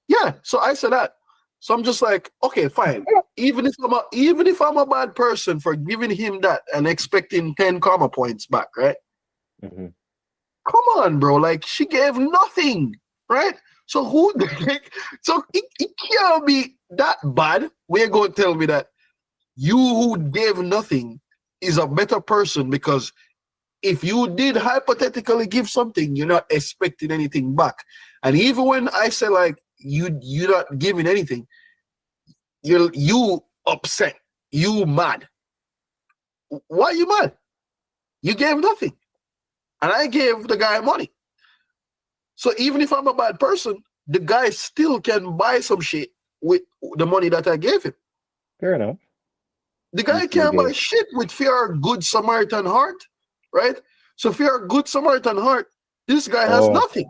Yeah. So I said that. So I'm just like, okay, fine. Even if I'm a bad person for giving him that and expecting 10 karma points back, right? Mm-hmm. Come on, bro. Like she gave nothing, right? So who like, so it can't be that bad. We're going to tell me that you who gave nothing is a better person because if you did hypothetically give something, you're not expecting anything back. And even when I say like you're not giving anything, you upset, you mad. Why are you mad? You gave nothing, and I gave the guy money. So even if I'm a bad person, the guy still can buy some shit with the money that I gave him. Fair enough. The You guy still can't buy gave. shit with fear good Samaritan heart, right? So fear good Samaritan heart, this guy has Oh, nothing.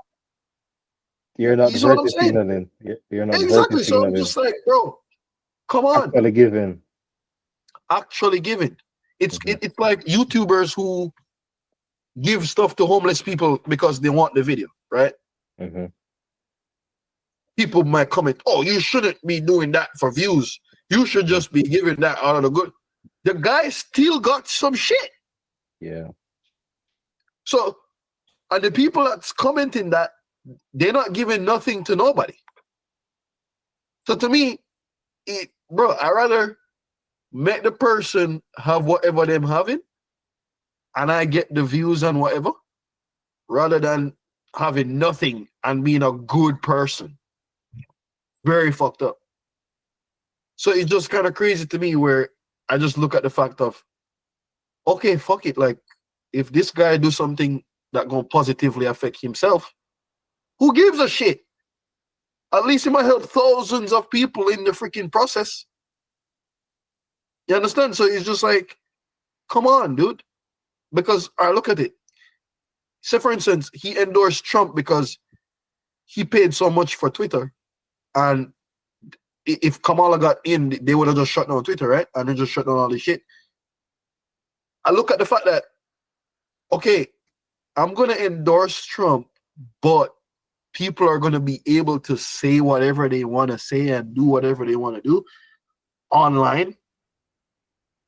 you're not You see what I'm virtue saying? signaling. You're not virtue Exactly. So I'm signaling. just like, bro, come on, Actually giving. actually give it. Mm-hmm. It's like YouTubers who give stuff to homeless people because they want the video, right? Mm-hmm. People might comment, "Oh, you shouldn't be doing that for views. You should Mm-hmm. just be giving that out of the good." The guy still got some shit. Yeah. So, and the people that's commenting that they're not giving nothing to nobody. So to me, bro, I rather make the person have whatever them having, and I get the views and whatever, rather than having nothing and being a good person. Very fucked up. So it's just kind of crazy to me where I just look at the fact of, okay, fuck it. Like, if this guy do something that gonna positively affect himself, who gives a shit? At least he might help thousands of people in the freaking process. You understand? So it's just like, come on, dude. Because I look at it. Say, for instance, he endorsed Trump because he paid so much for Twitter, and if Kamala got in, they would have just shut down Twitter, right? And then just shut down all this shit. I look at the fact that, okay, I'm gonna endorse Trump, but people are gonna be able to say whatever they want to say and do whatever they want to do online.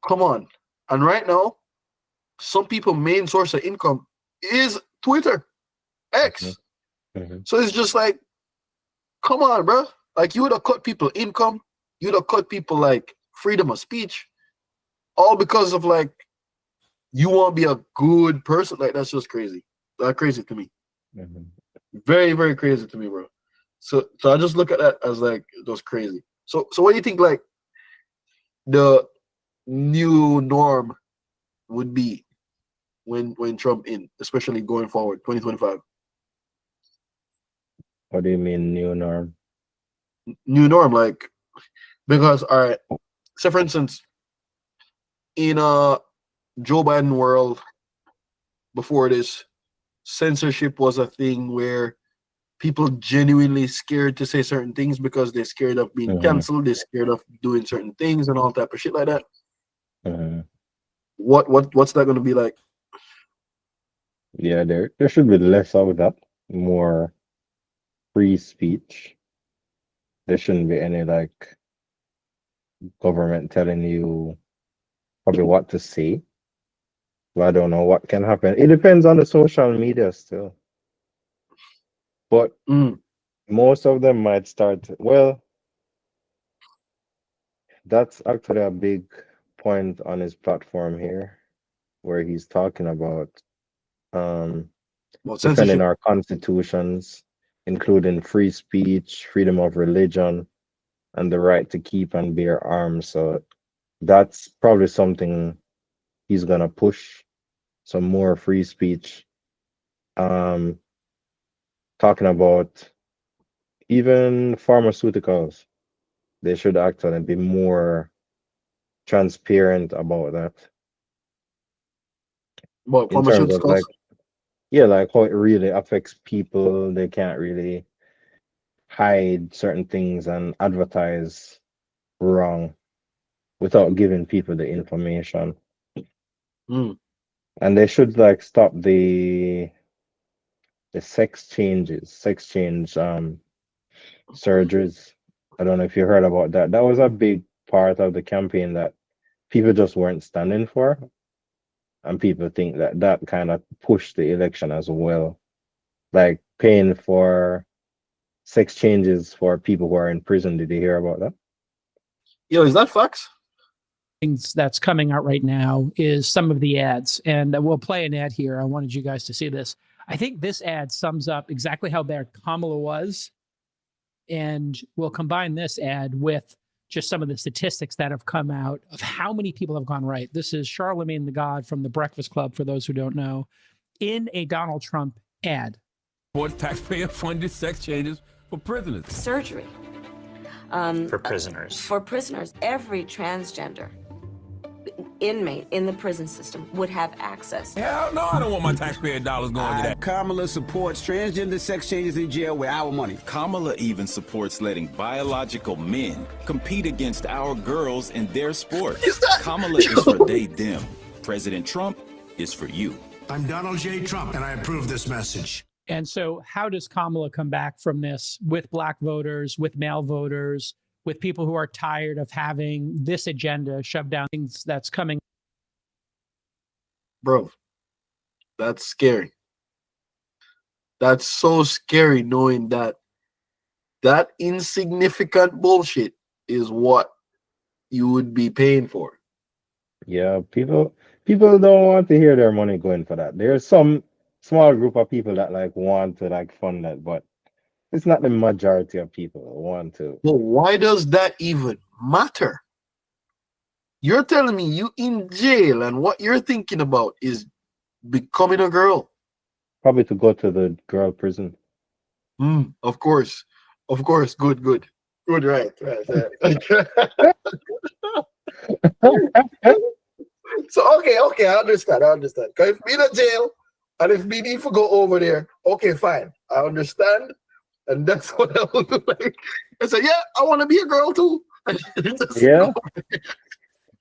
Come on. And right now, some people' main source of income is Twitter, Mm-hmm. X. Mm-hmm. So it's just like, come on, bro. Like you would have cut people income, you'd have cut people like freedom of speech, all because of like you want to be a good person. Like that's just crazy. That's crazy to me. Mm-hmm. Very, very crazy to me, bro. So I just look at that as like just crazy. So what do you think like the new norm would be when Trump in, especially going forward, 2025? What do you mean new norm? New norm, like because all right, say for instance, in Joe Biden world before this, censorship was a thing where people genuinely scared to say certain things because they're scared of being Mm-hmm. canceled, they're scared of doing certain things and all type of shit like that. Mm-hmm. What's that gonna be like? Yeah, there should be less of that, more free speech. There shouldn't be any like government telling you probably what to say. But I don't know what can happen. It depends on the social media still. But Mm, most of them might start. Well, that's actually a big point on his platform here, where he's talking about um, well, defending censorship. our constitutions, including free speech, freedom of religion, and the right to keep and bear arms. So that's probably something he's gonna push, some more free speech. Um, Talking about even pharmaceuticals, they should actually be more transparent about that But in terms of pharmaceuticals. like, yeah, like how it really affects people. They can't really hide certain things and advertise wrong without giving people the information. Mm. And they should like stop the sex change surgeries. I don't know if you heard about that. That was a big part of the campaign that people just weren't standing for, and people think that that kind of pushed the election as well. Like paying for sex changes for people who are in prison. Did you hear about that? Yo, is that facts? Things that's coming out right now is some of the ads, and we'll play an ad here. I wanted you guys to see this. I think this ad sums up exactly how bad Kamala was, and we'll combine this ad with just some of the statistics that have come out of how many people have gone right. This is Charlemagne the God from the Breakfast Club, for those who don't know, in a Donald Trump ad. Supports taxpayer-funded sex changes for prisoners. Surgery. For prisoners. For prisoners. Every transgender inmate in the prison system would have access. Hell no, I don't want my taxpayer dollars going to that. Kamala supports transgender sex changes in jail with our money. Kamala even supports letting biological men compete against our girls in their sport. Kamala is for they, them. President Trump is for you. I'm Donald J. Trump, and I approve this message. And so how does Kamala come back from this with black voters, with male voters, with people who are tired of having this agenda shoved down things that's coming? Bro, that's scary. That's so scary knowing that that insignificant bullshit is what you would be paying for. Yeah, people don't want to hear their money going for that. There's some small group of people that like want to like fund that, but it's not the majority of people who want to. Well, why does that even matter? You're telling me you in jail and what you're thinking about is becoming a girl. Probably to go to the girl prison. Of course. Good, right. So okay, I understand. Because if me in a jail and if me need to go over there, okay, fine. I understand. And that's what I would do. Like, I said, yeah, I want to be a girl too. Yeah.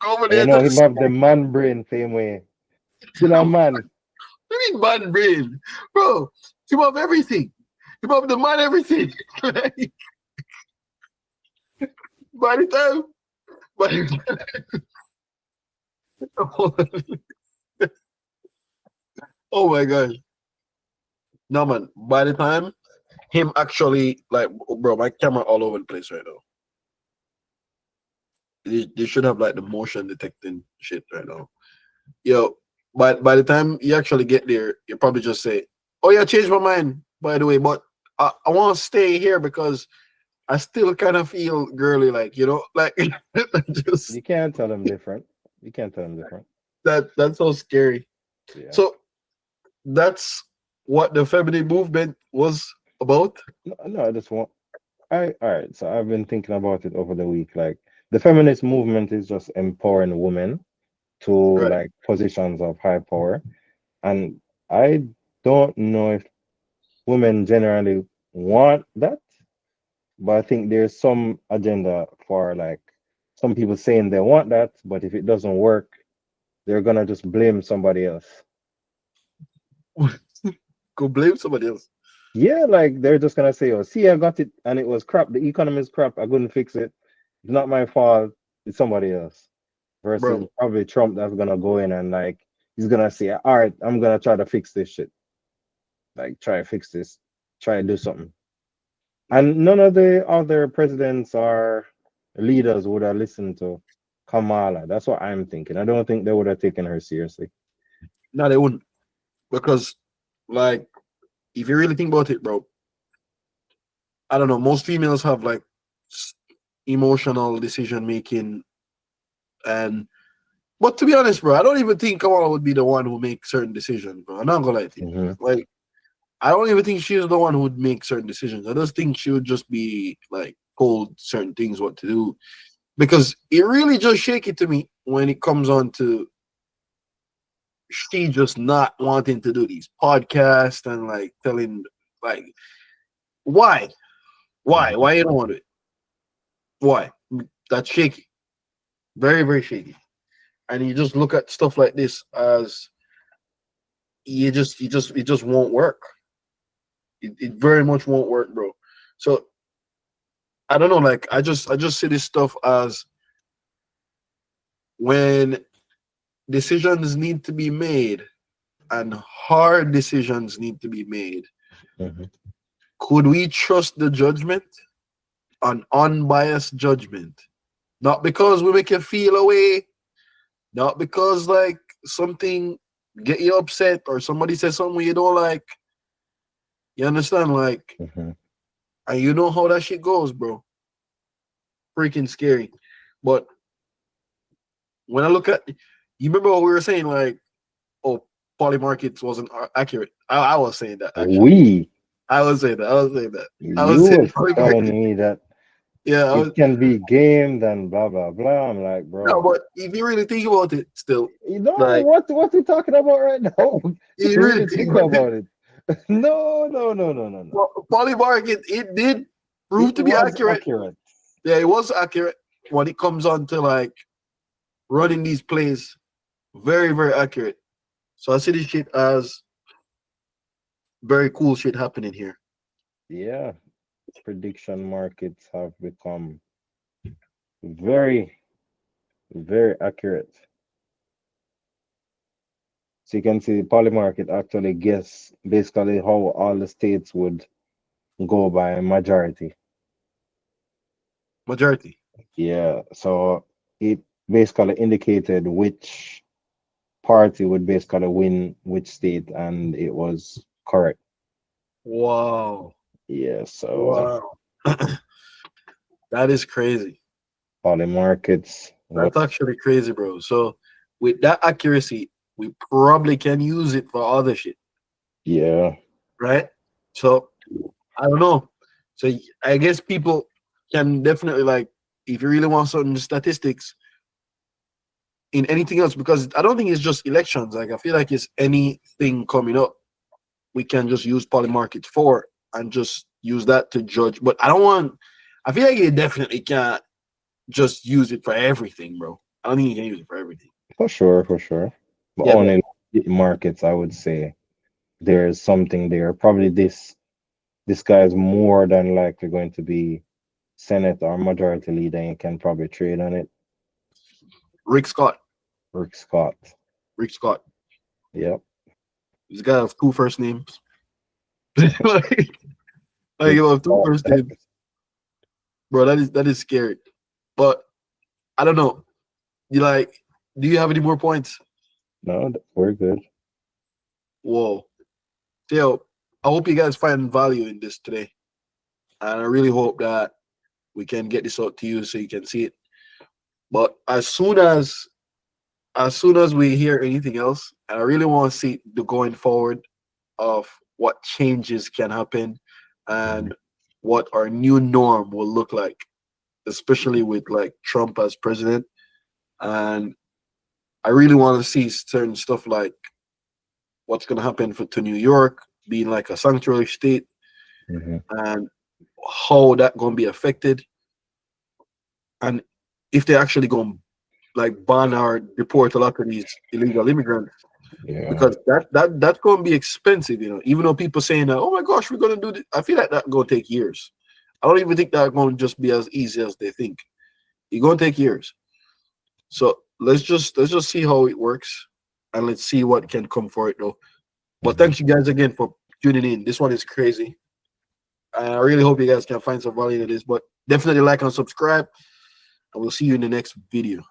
Go over there. You know, he have the man brain same way. You know, man. What do you mean man brain? Bro, you have everything. You have the man everything. Like, by the time. Oh my God. No, man. By the time him actually, like, bro, my camera all over the place right now. They should have like the motion detecting shit right now. Yo, by the time you actually get there, you probably just say, "Oh yeah, I changed my mind, by the way, but I want to stay here because I still kind of feel girly, like, you know, like." Just, you can't tell them different. That's so scary. Yeah. So that's what the feminine movement was about. No, I just want. All right. So I've been thinking about it over the week. Like the feminist movement is just empowering women to like positions of high power, and I don't know if women generally want that, but I think there's some agenda for like some people saying they want that, but if it doesn't work, they're gonna just blame somebody else. Go blame somebody else. Yeah, like they're just gonna say, "Oh, see, I got it, and it was crap. The economy is crap. I couldn't fix it. It's not my fault. It's somebody else." Versus probably Trump that's gonna go in and like he's gonna say, "All right, I'm gonna try to fix this shit. Like try to fix this. Try to do something." And none of the other presidents or leaders would have listened to Kamala. That's what I'm thinking. I don't think they would have taken her seriously. No, they wouldn't, because like, if you really think about it, bro, I don't know, most females have like emotional decision making, but to be honest, bro, I don't even think Kamala would be the one who make certain decisions, bro. I'm not gonna lie to you. Like, I don't even think she's the one who would make certain decisions. I just think she would just be like told certain things what to do, because it really just shaky to me when it comes on to she just not wanting to do these podcasts and like telling like why you don't want it. Why? That's shaky. Very, very shaky. And you just look at stuff like this as it just won't work. It very much won't work, bro. So I don't know, like I just see this stuff as when decisions need to be made and hard decisions need to be made. Could we trust the judgment? An unbiased judgment. Not because we make you feel away, not because like something get you upset or somebody says something you don't like. You understand? Like, and you know how that shit goes, bro. Freaking scary. But when I look at, you remember what we were saying, like, oh, poly markets wasn't accurate. I was saying that. Actually. I was saying that. I was saying You were telling me that it can be gamed and blah blah blah. I'm like, bro. No, but if you really think about it, still, you know like, what we talking about right now? You really think about it? No. Well, poly market, it did prove to be accurate. Yeah, it was accurate when it comes on to like running these plays. Very, very accurate. So I see this shit as very cool shit happening here. Yeah, prediction markets have become very, very accurate. So you can see the poly market actually guess basically how all the states would go by majority. Majority. Yeah, so it basically indicated which party would basically win which state, and it was correct. Wow. Yeah, so wow. That is crazy. Poly markets. That's actually crazy, bro. So with that accuracy, we probably can use it for other shit. Yeah. Right? So I don't know. So I guess people can definitely, like, if you really want certain statistics in anything else, because I don't think it's just elections. Like, I feel like it's anything coming up, we can just use poly markets for and just use that to judge. But I feel like you definitely can't just use it for everything, bro. I don't think you can use it for everything. For sure. But only markets, I would say there's something there. Probably this guy is more than likely going to be Senate or majority leader, and you can probably trade on it. Rick Scott. Yep. This guy has 2 first names. like you have 2 first names. Bro, that is scary. But I don't know. Do you have any more points? No, we're good. Whoa. Yo, I hope you guys find value in this today. And I really hope that we can get this out to you so you can see it. But as soon as we hear anything else, and I really want to see the going forward of what changes can happen and what our new norm will look like, especially with like Trump as president. And I really want to see certain stuff like what's going to happen to New York being like a sanctuary state, and how that going to be affected, and if they actually going to like ban or deport a lot of these illegal immigrants. Because that's going to be expensive, you know. Even though people saying that, oh my gosh, we're going to do this, I feel like that's going to take years. I don't even think that's going to just be as easy as they think. It's going to take years. So let's just see how it works, and let's see what can come for it, though. But thank you guys again for tuning in. This one is crazy. I really hope you guys can find some value in this. But definitely like and subscribe, and we'll see you in the next video.